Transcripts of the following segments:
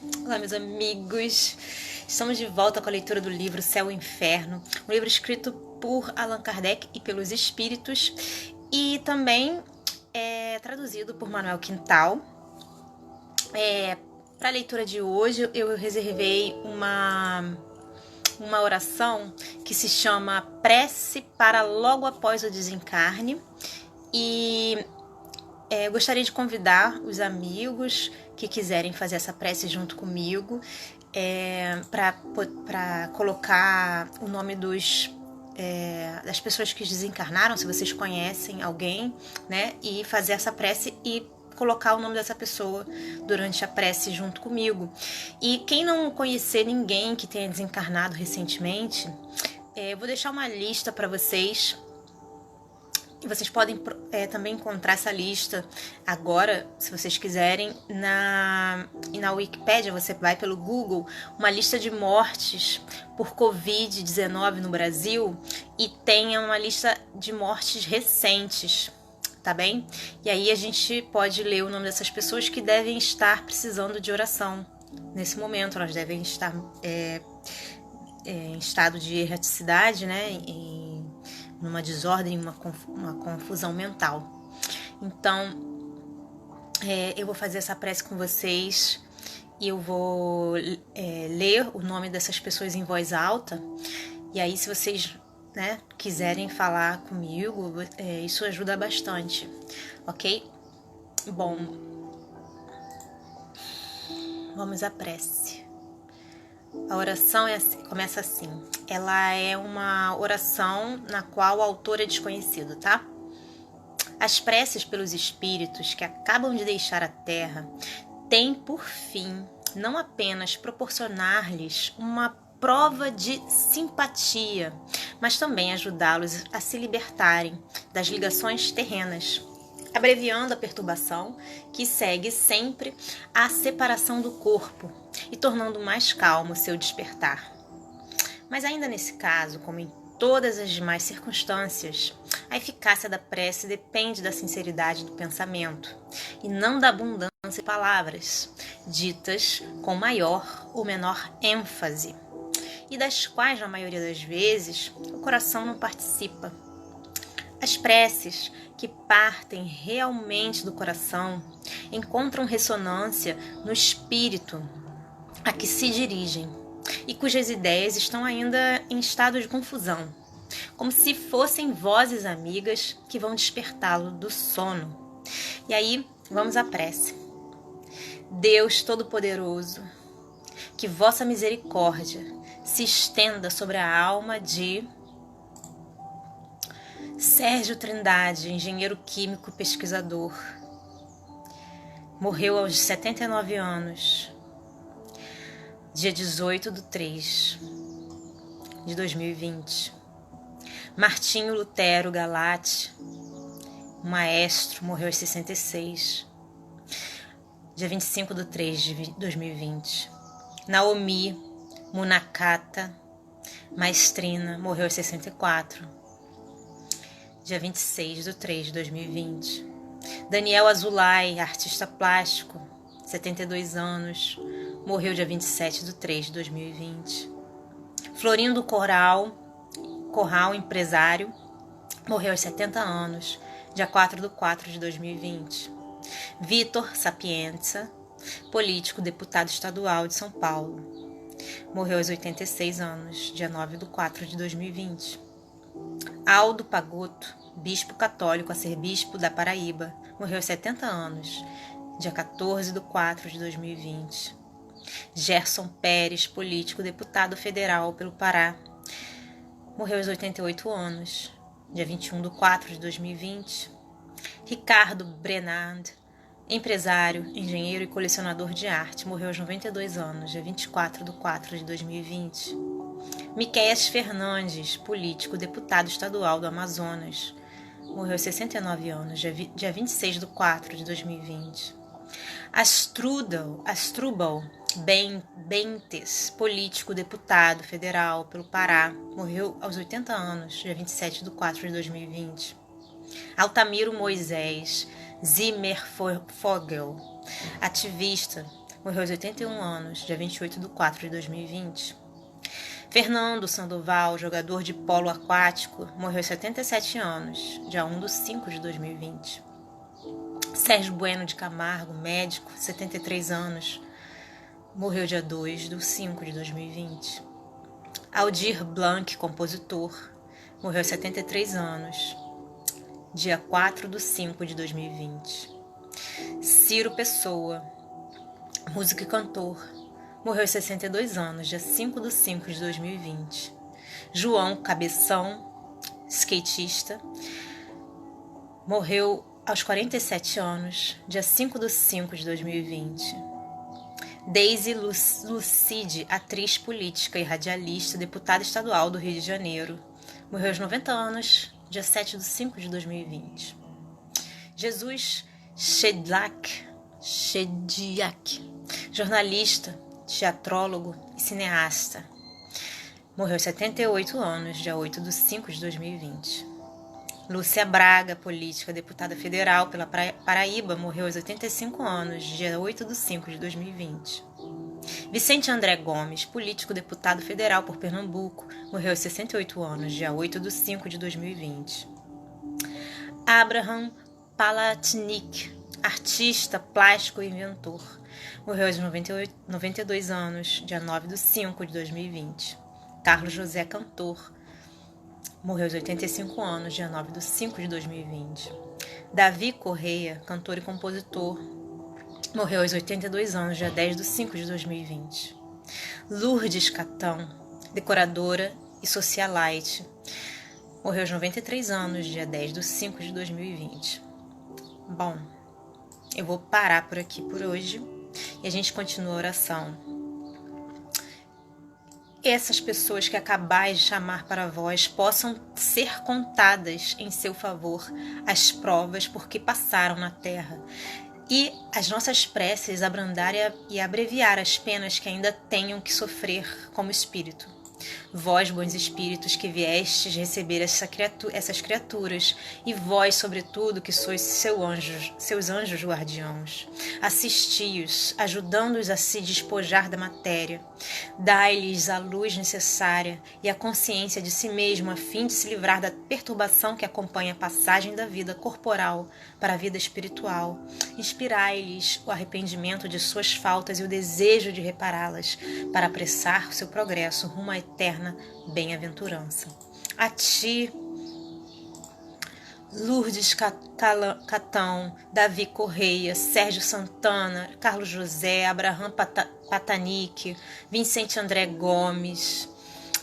Olá, meus amigos. Estamos de volta com a leitura do livro Céu e Inferno, um livro escrito por Allan Kardec e pelos Espíritos, e também traduzido por Manuel Quintal. Para a leitura de hoje, eu reservei uma oração que se chama Prece para logo após o desencarne, e gostaria de convidar os amigos que quiserem fazer essa prece junto comigo, para colocar o nome das pessoas que desencarnaram, se vocês conhecem alguém, né, e fazer essa prece e colocar o nome dessa pessoa durante a prece junto comigo. E quem não conhecer ninguém que tenha desencarnado recentemente, eu vou deixar uma lista para vocês. E vocês podem também encontrar essa lista agora, se vocês quiserem, na Wikipédia. Você vai pelo Google, uma lista de mortes por Covid-19 no Brasil, e tem uma lista de mortes recentes, tá bem? E aí a gente pode ler o nome dessas pessoas que devem estar precisando de oração nesse momento. Elas devem estar em estado de erraticidade, né? Numa desordem, uma confusão mental. Então, eu vou fazer essa prece com vocês e eu vou ler o nome dessas pessoas em voz alta. E aí, se vocês, né, quiserem falar comigo, isso ajuda bastante, ok? Bom, vamos à prece. A oração começa assim. Ela é uma oração na qual o autor é desconhecido, tá? As preces pelos espíritos que acabam de deixar a Terra têm por fim não apenas proporcionar-lhes uma prova de simpatia, mas também ajudá-los a se libertarem das ligações terrenas, abreviando a perturbação que segue sempre a separação do corpo e tornando mais calmo seu despertar. Mas ainda nesse caso, como em todas as demais circunstâncias, a eficácia da prece depende da sinceridade do pensamento e não da abundância de palavras, ditas com maior ou menor ênfase, e das quais, na maioria das vezes, o coração não participa. As preces que partem realmente do coração encontram ressonância no espírito a que se dirigem e cujas ideias estão ainda em estado de confusão, como se fossem vozes amigas que vão despertá-lo do sono. E aí, vamos à prece. Deus Todo-Poderoso, que vossa misericórdia se estenda sobre a alma de Sérgio Trindade, engenheiro químico pesquisador. Morreu aos 79 anos, dia 18/3/2020. Martinho Lutero Galati, maestro, morreu aos 66, dia 25/3/2020. Naomi Munakata, maestrina, morreu aos 64, dia 26/3/2020. Daniel Azulay, artista plástico, 72 anos, morreu dia 27/3/2020. Florindo Corral, empresário, morreu aos 70 anos, dia 4/4/2020. Vitor Sapienza, político, deputado estadual de São Paulo, morreu aos 86 anos, dia 9/4/2020. Aldo Pagotto, bispo católico, arcebispo da Paraíba, morreu aos 70 anos, dia 14/4/2020. Gerson Pérez, político, deputado federal pelo Pará, morreu aos 88 anos, dia 21/4/2020. Ricardo Brenand, empresário, engenheiro e colecionador de arte, morreu aos 92 anos, dia 24/4/2020. Miquéias Fernandes, político, deputado estadual do Amazonas, morreu aos 69 anos, dia 26/4/2020. Asdrubal Bentes, político, deputado federal pelo Pará, morreu aos 80 anos, dia 27/4/2020. Altamiro Moisés Zimmervogel, ativista, morreu aos 81 anos, dia 28 de 4 de 2020. Fernando Sandoval, jogador de polo aquático, morreu aos 77 anos, dia 1 de 5 de 2020. Sérgio Bueno de Camargo, médico, 73 anos, morreu dia 2 de 5 de 2020. Aldir Blanc, compositor, morreu aos 73 anos, dia 4 de 5 de 2020. Ciro Pessoa, músico e cantor, morreu aos 62 anos, dia 5 de 5 de 2020. João Cabeção, skatista, morreu aos 47 anos, dia 5 de 5 de 2020. Daisy Lucide, atriz política e radialista, deputada estadual do Rio de Janeiro, morreu aos 90 anos, dia 7 de 5 de 2020. Jesus Shediak, jornalista, teatrólogo e cineasta, morreu aos 78 anos, dia 8 de 5 de 2020. Lúcia Braga, política, deputada federal pela Paraíba, morreu aos 85 anos, dia 8 de 5 de 2020. Vicente André Gomes, político, deputado federal por Pernambuco, morreu aos 68 anos, dia 8 de 5 de 2020. Abraham Palatnik, artista, plástico e inventor, morreu aos 92 anos, dia 9 de 5 de 2020. Carlos José, cantor, morreu aos 85 anos, dia 9 de 5 de 2020. Davi Correia, cantor e compositor, morreu aos 82 anos, dia 10 de 5 de 2020. Lourdes Catão, decoradora e socialite, morreu aos 93 anos, dia 10 de 5 de 2020. Bom, eu vou parar por aqui por hoje e a gente continua a oração. Essas pessoas que acabais de chamar para vós possam ser contadas em seu favor as provas por que passaram na terra, e as nossas preces abrandar e abreviar as penas que ainda tenham que sofrer como espírito. Vós, bons espíritos, que viestes receber essas criaturas, e vós, sobretudo, que sois seus anjos guardiãos, assisti-os, ajudando-os a se despojar da matéria. Dai-lhes a luz necessária e a consciência de si mesmo, a fim de se livrar da perturbação que acompanha a passagem da vida corporal para a vida espiritual. Inspirai-lhes o arrependimento de suas faltas e o desejo de repará-las, para apressar o seu progresso rumo à eterna bem-aventurança. A ti, Lourdes Catão, Davi Correia, Sérgio Santana, Carlos José, Abraham Patanic, Vicente André Gomes,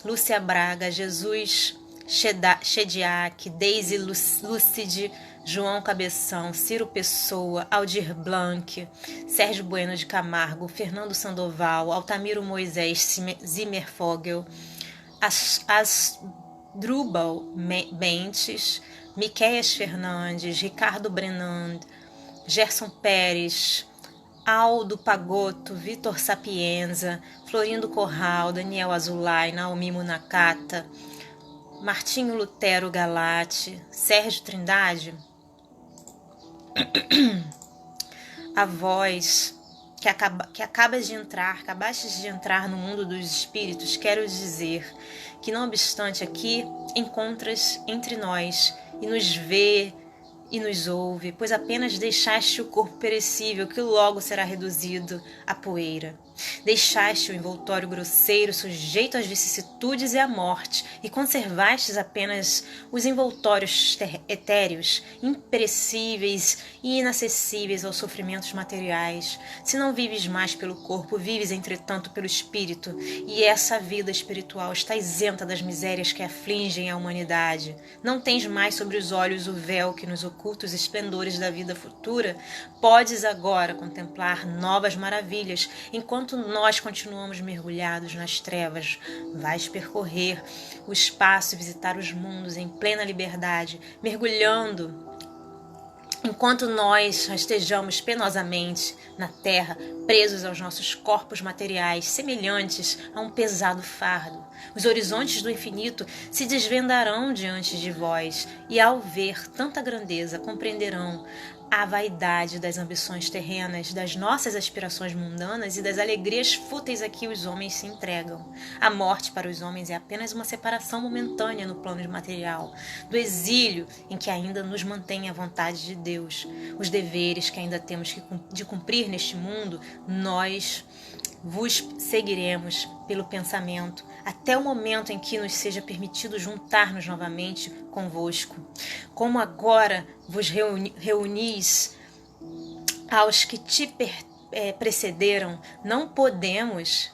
Lúcia Braga, Jesus Shediak, Daisy Lucide, João Cabeção, Ciro Pessoa, Aldir Blanc, Sérgio Bueno de Camargo, Fernando Sandoval, Altamiro Moisés Zimmerfogel, Asdrubal Bentes, Miqueias Fernandes, Ricardo Brenand, Gerson Pérez, Aldo Pagotto, Vitor Sapienza, Florindo Corral, Daniel Azulay, Naomi Munakata, Martinho Lutero Galati, Sérgio Trindade, a vós que acabastes de entrar no mundo dos espíritos, quero dizer que, não obstante aqui, encontras entre nós e nos vê e nos ouve, pois apenas deixaste o corpo perecível, que logo será reduzido a poeira. Deixaste o envoltório grosseiro sujeito às vicissitudes e à morte, e conservastes apenas os envoltórios etéreos, imperecíveis e inacessíveis aos sofrimentos materiais. Se não vives mais pelo corpo, vives entretanto pelo espírito, e essa vida espiritual está isenta das misérias que afligem a humanidade. Não tens mais sobre os olhos o véu que nos oculta os esplendores da vida futura. Podes agora contemplar novas maravilhas, enquanto nós continuamos mergulhados nas trevas. Vais percorrer o espaço e visitar os mundos em plena liberdade, mergulhando enquanto nós rastejamos penosamente na terra, presos aos nossos corpos materiais, semelhantes a um pesado fardo. Os horizontes do infinito se desvendarão diante de vós, e ao ver tanta grandeza, compreenderão a vaidade das ambições terrenas, das nossas aspirações mundanas e das alegrias fúteis a que os homens se entregam. A morte para os homens é apenas uma separação momentânea no plano material, do exílio em que ainda nos mantém a vontade de Deus. Os deveres que ainda temos de cumprir neste mundo, nós vos seguiremos pelo pensamento, até o momento em que nos seja permitido juntar-nos novamente convosco. Como agora vos reunis aos que te precederam, não podemos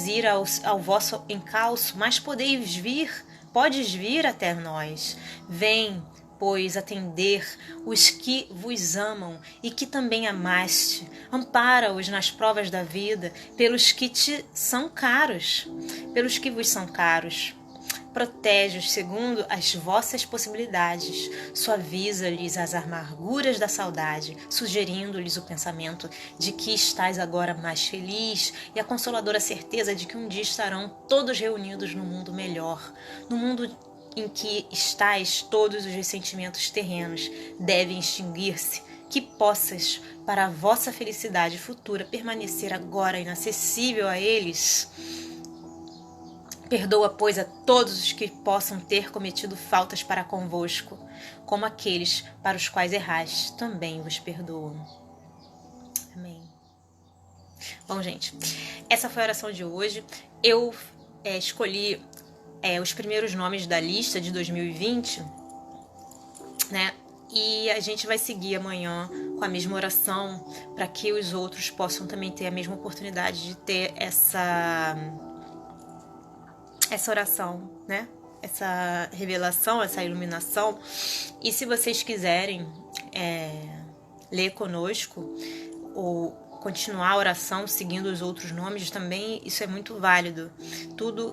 ir ao vosso encalço, mas podes vir até nós. Vem, pois, atender os que vos amam e que também amaste. Ampara-os nas provas da vida, pelos que vos são caros. Protege-os segundo as vossas possibilidades. Suaviza-lhes as amarguras da saudade, sugerindo-lhes o pensamento de que estás agora mais feliz e a consoladora certeza de que um dia estarão todos reunidos no mundo melhor, no mundo em que estais. Todos os ressentimentos terrenos devem extinguir-se, que possas, para a vossa felicidade futura, permanecer agora inacessível a eles. Perdoa, pois, a todos os que possam ter cometido faltas para convosco, como aqueles para os quais erraste, também vos perdoam. Amém. Bom, gente, essa foi a oração de hoje. Eu escolhi os primeiros nomes da lista de 2020, né? E a gente vai seguir amanhã com a mesma oração, para que os outros possam também ter a mesma oportunidade de ter essa oração, né? Essa revelação, essa iluminação. E se vocês quiserem ler conosco ou continuar a oração seguindo os outros nomes também, isso é muito válido.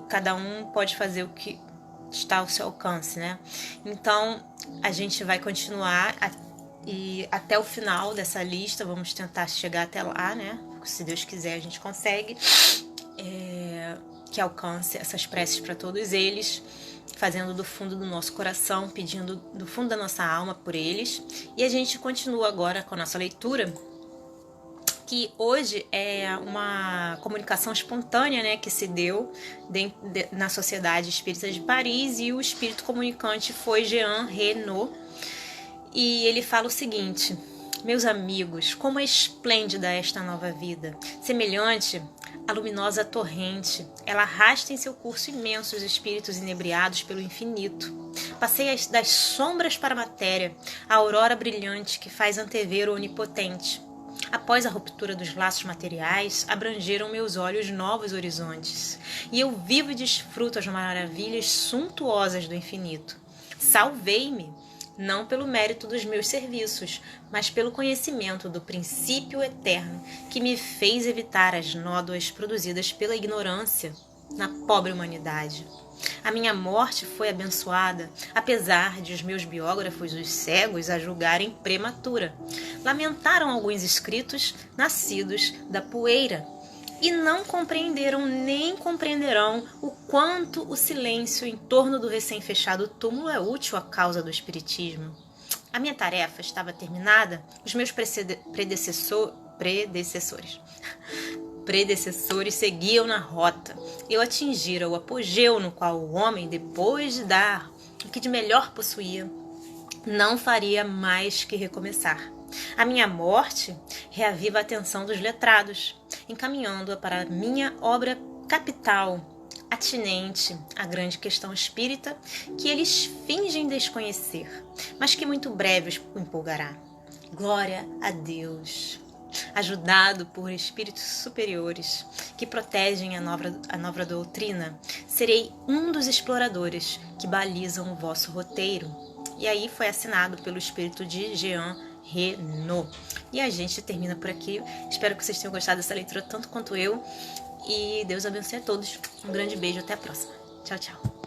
Cada um pode fazer o que está ao seu alcance, né? Então, a gente vai continuar e até o final dessa lista, vamos tentar chegar até lá, né? Se Deus quiser, a gente consegue que alcance essas preces para todos eles, fazendo do fundo do nosso coração, pedindo do fundo da nossa alma por eles. E a gente continua agora com a nossa leitura, que hoje é uma comunicação espontânea, né, que se deu na Sociedade Espírita de Paris, e o espírito comunicante foi Jean Renaud, e ele fala o seguinte: meus amigos, como é esplêndida esta nova vida, semelhante à luminosa torrente, ela arrasta em seu curso imenso os espíritos inebriados pelo infinito. Passei das sombras para a matéria, a aurora brilhante que faz antever o onipotente. Após a ruptura dos laços materiais, abrangeram meus olhos novos horizontes, e eu vivo e desfruto as maravilhas suntuosas do infinito. Salvei-me, não pelo mérito dos meus serviços, mas pelo conhecimento do princípio eterno que me fez evitar as nódoas produzidas pela ignorância na pobre humanidade. A minha morte foi abençoada, apesar de os meus biógrafos, os cegos, a julgarem prematura. Lamentaram alguns escritos nascidos da poeira e não compreenderam nem compreenderão o quanto o silêncio em torno do recém-fechado túmulo é útil à causa do espiritismo. A minha tarefa estava terminada, os meus predecessores seguiam na rota. Eu atingira o apogeu no qual o homem, depois de dar o que de melhor possuía, não faria mais que recomeçar. A minha morte reaviva a atenção dos letrados, encaminhando-a para a minha obra capital, atinente à grande questão espírita, que eles fingem desconhecer, mas que muito breve o empolgará. Glória a Deus! Ajudado por espíritos superiores que protegem a nova doutrina, serei um dos exploradores que balizam o vosso roteiro. E aí foi assinado pelo espírito de Jean Renaud. E a gente termina por aqui. Espero que vocês tenham gostado dessa leitura tanto quanto eu. E Deus abençoe a todos. Um grande beijo, até a próxima. Tchau, tchau.